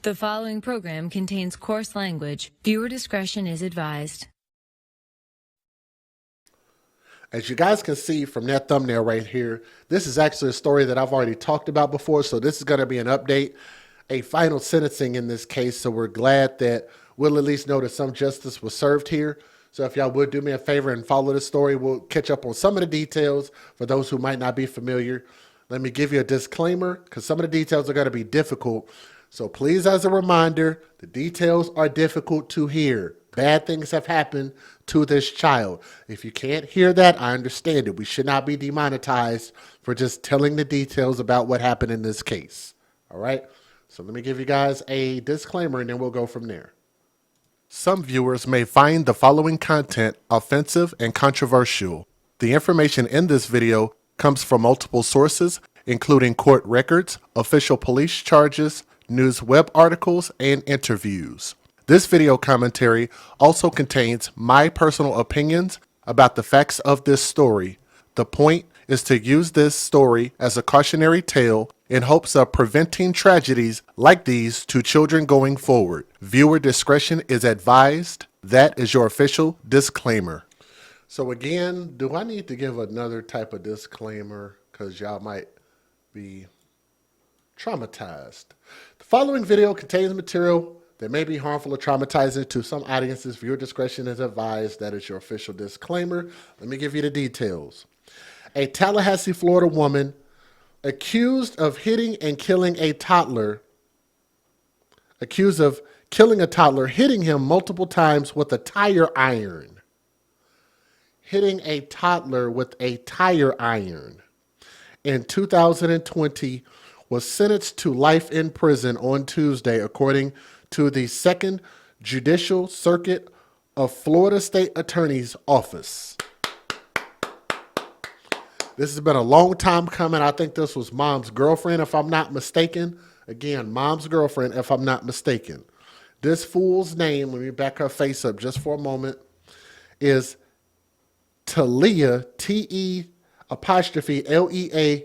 The following program contains coarse language. Viewer discretion is advised. As you guys can see from that thumbnail right here, this is actually a story that I've already talked about before, so this is going to be an update, a final sentencing in this case, so we're glad that we'll at least know that some justice was served here. So if y'all would do me a favor and follow the story, we'll catch up on some of the details for those who might not be familiar. Let me give you a disclaimer, because some of the details are going to be difficult. So please, as a reminder, the details are difficult to hear. Bad things have happened to this child. If you can't hear that, I understand it. We should not be demonetized for just telling the details about what happened in this case. All right? So let me give you guys a disclaimer and then we'll go from there. Some viewers may find the following content offensive and controversial. The information in this video comes from multiple sources, including court records, official police charges, news web articles, and interviews. This video commentary also contains my personal opinions about the facts of this story. The point is to use this story as a cautionary tale in hopes of preventing tragedies like these to children going forward. Viewer discretion is advised. That is your official disclaimer. So again, do I need to give another type of disclaimer? Because y'all might be traumatized. The following video contains material that may be harmful or traumatizing to some audiences. Viewer discretion is advised. That is your official disclaimer. Let me give you the details. A Tallahassee, Florida woman accused of hitting and killing a toddler, hitting him multiple times with a tire iron. Hitting a toddler with a tire iron in 2020 was sentenced to life in prison on Tuesday, according to the Second Judicial Circuit of Florida State Attorney's Office. This has been a long time coming. I think this was mom's girlfriend, if I'm not mistaken. Again, mom's girlfriend, if I'm not mistaken. This fool's name, let me back her face up just for a moment, is Talia, T-E-L-E-A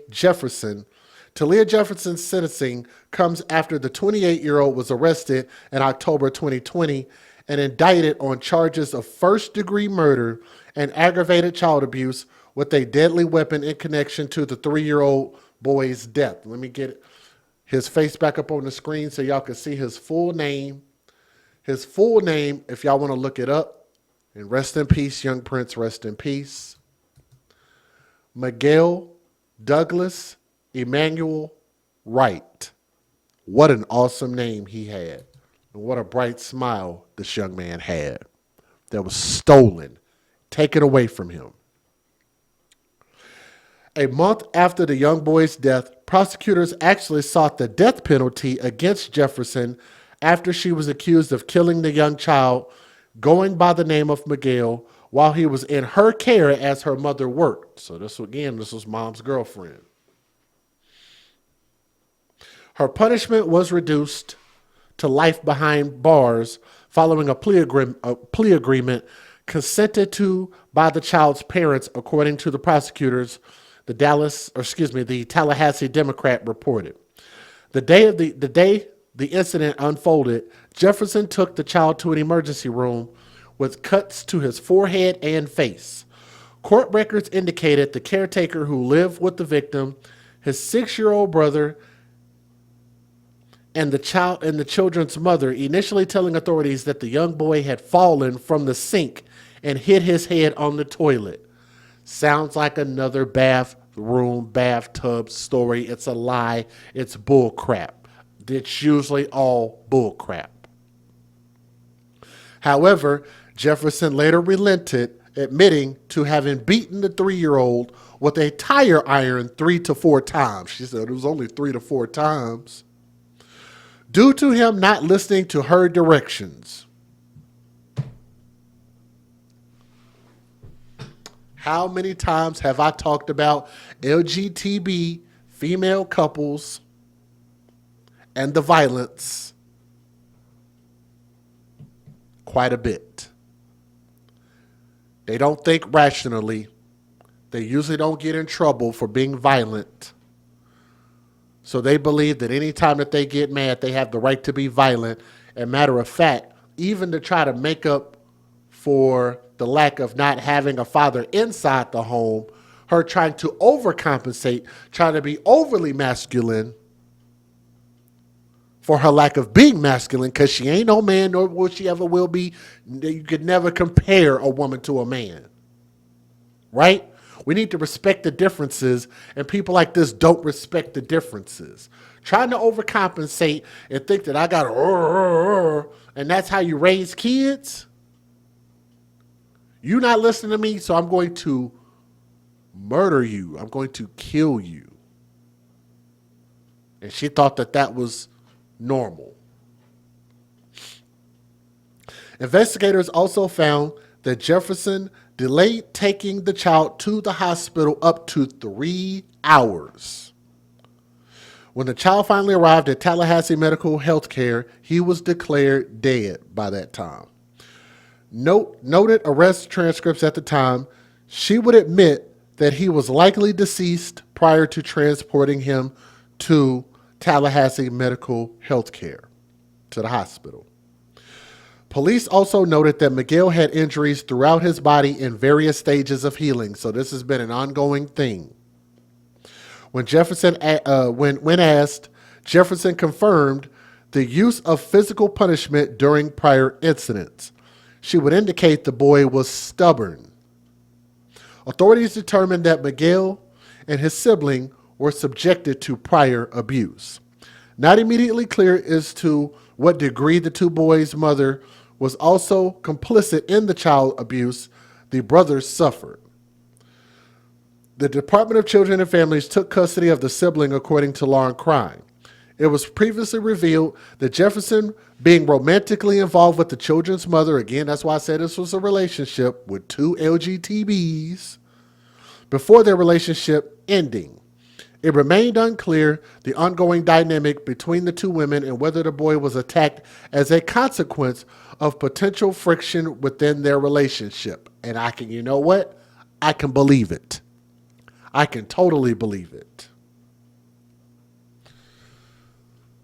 Jefferson. Talia Jefferson's sentencing comes after the 28-year-old was arrested in October 2020 and indicted on charges of first-degree murder and aggravated child abuse with a deadly weapon in connection to the 3-year-old boy's death. Let me get his face back up on the screen so y'all can see his full name. His full name, if y'all want to look it up, and rest in peace, young Prince, rest in peace. Miguel Douglas Emmanuel Wright. What an awesome name he had. And what a bright smile this young man had that was stolen, taken away from him. A month after the young boy's death, prosecutors actually sought the death penalty against Jefferson after she was accused of killing the young child going by the name of Miguel while he was in her care as her mother worked. So this was mom's girlfriend. Her punishment was reduced to life behind bars following a plea agreement consented to by the child's parents, according to the prosecutors, the Tallahassee Democrat reported. The day the incident unfolded, Jefferson took the child to an emergency room with cuts to his forehead and face. Court records indicated the caretaker who lived with the victim, his 6-year-old brother, and the children's mother, initially telling authorities that the young boy had fallen from the sink and hit his head on the toilet. Sounds like another bathtub story. It's a lie. It's bull crap. It's usually all bull crap. However, Jefferson later relented, admitting to having beaten the 3-year-old with a tire iron 3 to 4 times. She said it was only 3 to 4 times. Due to him not listening to her directions. How many times have I talked about LGBT female couples and the violence? Quite a bit. They don't think rationally. They usually don't get in trouble for being violent. So they believe that any time that they get mad, they have the right to be violent. And matter of fact, even to try to make up for the lack of not having a father inside the home, her trying to overcompensate, trying to be overly masculine for her lack of being masculine, because she ain't no man, nor will she ever will be. You could never compare a woman to a man, right? We need to respect the differences, and people like this don't respect the differences. Trying to overcompensate and think that I got to, and that's how you raise kids. You not listening to me, so I'm going to murder you. I'm going to kill you. And she thought that that was normal. Investigators also found that Jefferson delayed taking the child to the hospital up to 3 hours. When the child finally arrived at Tallahassee Medical Health Care, he was declared dead by that time. Noted arrest transcripts at the time, she would admit that he was likely deceased prior to transporting him to Tallahassee Medical Health Care, to the hospital. Police also noted that Miguel had injuries throughout his body in various stages of healing, so this has been an ongoing thing. When asked, Jefferson confirmed the use of physical punishment during prior incidents. She would indicate the boy was stubborn. Authorities determined that Miguel and his sibling were subjected to prior abuse. Not immediately clear as to what degree the two boys' mother was also complicit in the child abuse the brothers suffered. The Department of Children and Families took custody of the sibling according to Law and Crime. It was previously revealed that Jefferson, being romantically involved with the children's mother, again, that's why I said this was a relationship with two LGTBs, before their relationship ending. It remained unclear the ongoing dynamic between the two women and whether the boy was attacked as a consequence of potential friction within their relationship. And you know what? I can believe it. I can totally believe it.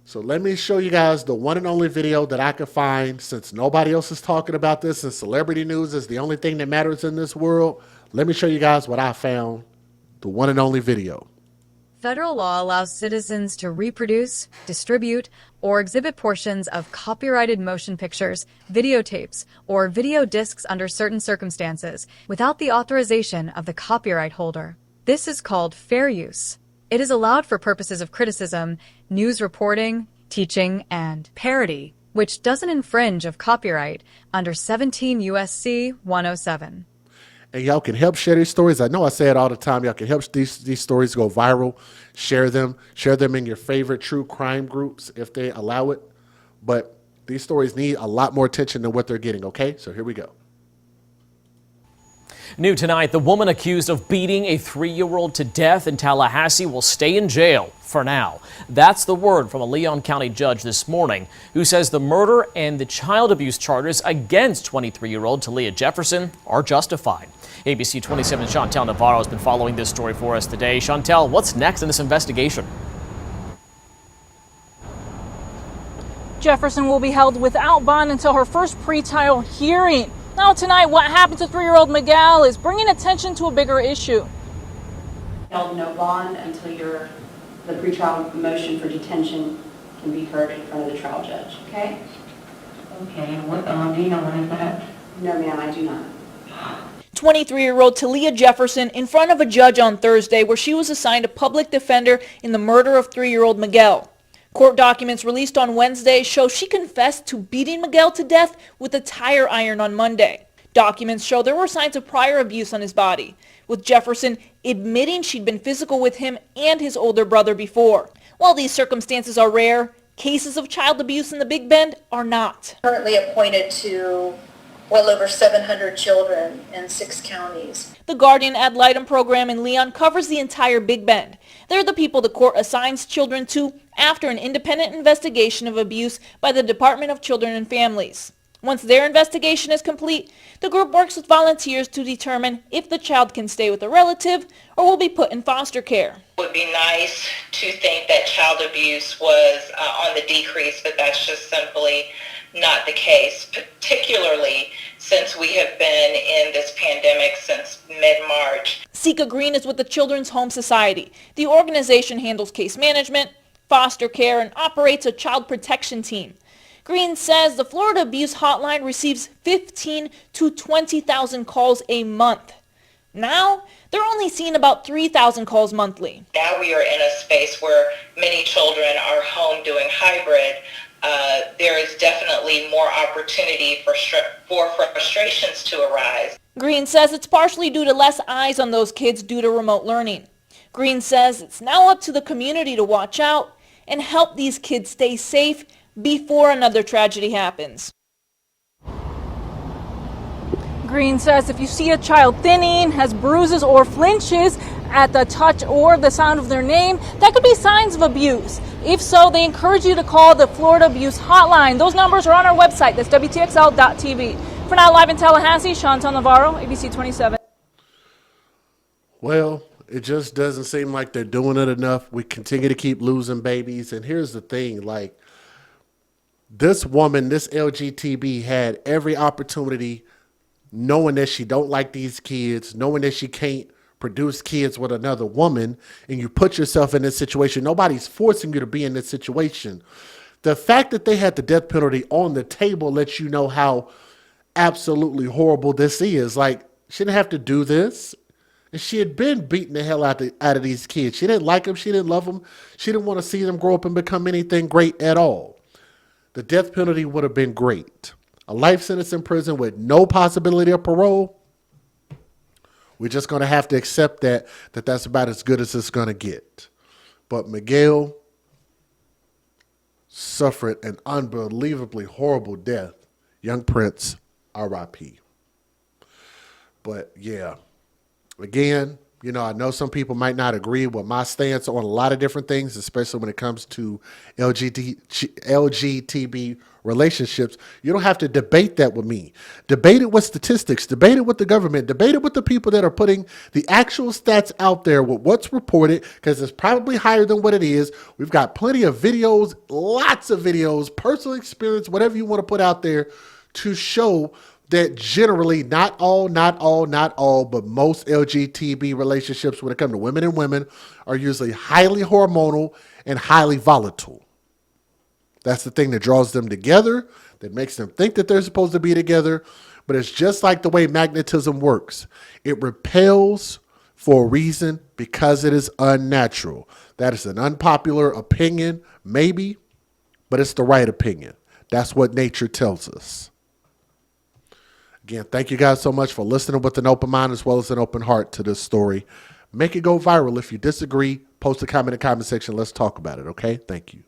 So let me show you guys the one and only video that I could find, since nobody else is talking about this and celebrity news is the only thing that matters in this world. Let me show you guys what I found, the one and only video. Federal law allows citizens to reproduce, distribute, or exhibit portions of copyrighted motion pictures, videotapes, or video discs under certain circumstances without the authorization of the copyright holder. This is called fair use. It is allowed for purposes of criticism, news reporting, teaching, and parody, which doesn't infringe of copyright under 17 U.S.C. 107. And y'all can help share these stories. I know I say it all the time. Y'all can help these stories go viral. Share them in your favorite true crime groups if they allow it. But these stories need a lot more attention than what they're getting, okay? So here we go. New tonight, the woman accused of beating a 3-year-old to death in Tallahassee will stay in jail for now. That's the word from a Leon County judge this morning, who says the murder and the child abuse charges against 23-year-old Talia Jefferson are justified. ABC 27's Chantel Navarro has been following this story for us today. Chantel, what's next in this investigation? Jefferson will be held without bond until her first pretrial hearing. Now tonight, what happened to 3-year-old Miguel is bringing attention to a bigger issue. Held no bond until the pretrial motion for detention can be heard in front of the trial judge. Okay? Okay, and what, do you know when is that? No, ma'am, I do not. 23-year-old Talia Jefferson in front of a judge on Thursday, where she was assigned a public defender in the murder of 3-year-old Miguel. Court documents released on Wednesday show she confessed to beating Miguel to death with a tire iron on Monday. Documents show there were signs of prior abuse on his body, with Jefferson admitting she'd been physical with him and his older brother before. While these circumstances are rare, cases of child abuse in the Big Bend are not. Currently appointed to well over 700 children in 6 counties. The Guardian Ad Litem program in Leon covers the entire Big Bend. They're the people the court assigns children to after an independent investigation of abuse by the Department of Children and Families. Once their investigation is complete, the group works with volunteers to determine if the child can stay with a relative or will be put in foster care. It would be nice to think that child abuse was on the decrease, but that's just simply not the case, particularly since we have been in this pandemic since mid-March. Sika Green is with the Children's Home Society. The organization handles case management, foster care, and operates a child protection team. Green says the Florida Abuse Hotline receives 15 to 20,000 calls a month. Now, they're only seeing about 3,000 calls monthly. Now we are in a space where many children are home doing hybrid. There is definitely more opportunity for frustrations to arise. Green says it's partially due to less eyes on those kids due to remote learning. Green says it's now up to the community to watch out and help these kids stay safe before another tragedy happens. Green says if you see a child thinning, has bruises or flinches at the touch or the sound of their name, that could be signs of abuse. If so, they encourage you to call the Florida Abuse Hotline. Those numbers are on our website. That's WTXL.tv. For now, live in Tallahassee, Chantal Navarro, ABC 27. Well, it just doesn't seem like they're doing it enough. We continue to keep losing babies. And here's the thing, like, this woman, this LGTB, had every opportunity, knowing that she don't like these kids, knowing that she can't produce kids with another woman, and you put yourself in this situation. Nobody's forcing you to be in this situation. The fact that they had the death penalty on the table lets you know how absolutely horrible this is. Like, she didn't have to do this. And she had been beating the hell out of these kids. She didn't like them. She didn't love them. She didn't want to see them grow up and become anything great at all. The death penalty would have been great. A life sentence in prison with no possibility of parole, we're just going to have to accept that's about as good as it's going to get. But Miguel suffered an unbelievably horrible death. Young Prince, R.I.P. But yeah, again, you know, I know some people might not agree with my stance on a lot of different things, especially when it comes to LGTB relationships. You don't have to debate that with me. Debate it with statistics. Debate it with the government. Debate it with the people that are putting the actual stats out there with what's reported, because it's probably higher than what it is. We've got plenty of videos, lots of videos, personal experience, whatever you want to put out there to show that generally, not all, but most LGTB relationships when it comes to women and women are usually highly hormonal and highly volatile. That's the thing that draws them together, that makes them think that they're supposed to be together. But it's just like the way magnetism works. It repels for a reason, because it is unnatural. That is an unpopular opinion, maybe, but it's the right opinion. That's what nature tells us. Again, thank you guys so much for listening with an open mind as well as an open heart to this story. Make it go viral. If you disagree, post a comment in the comment section. Let's talk about it, okay? Thank you.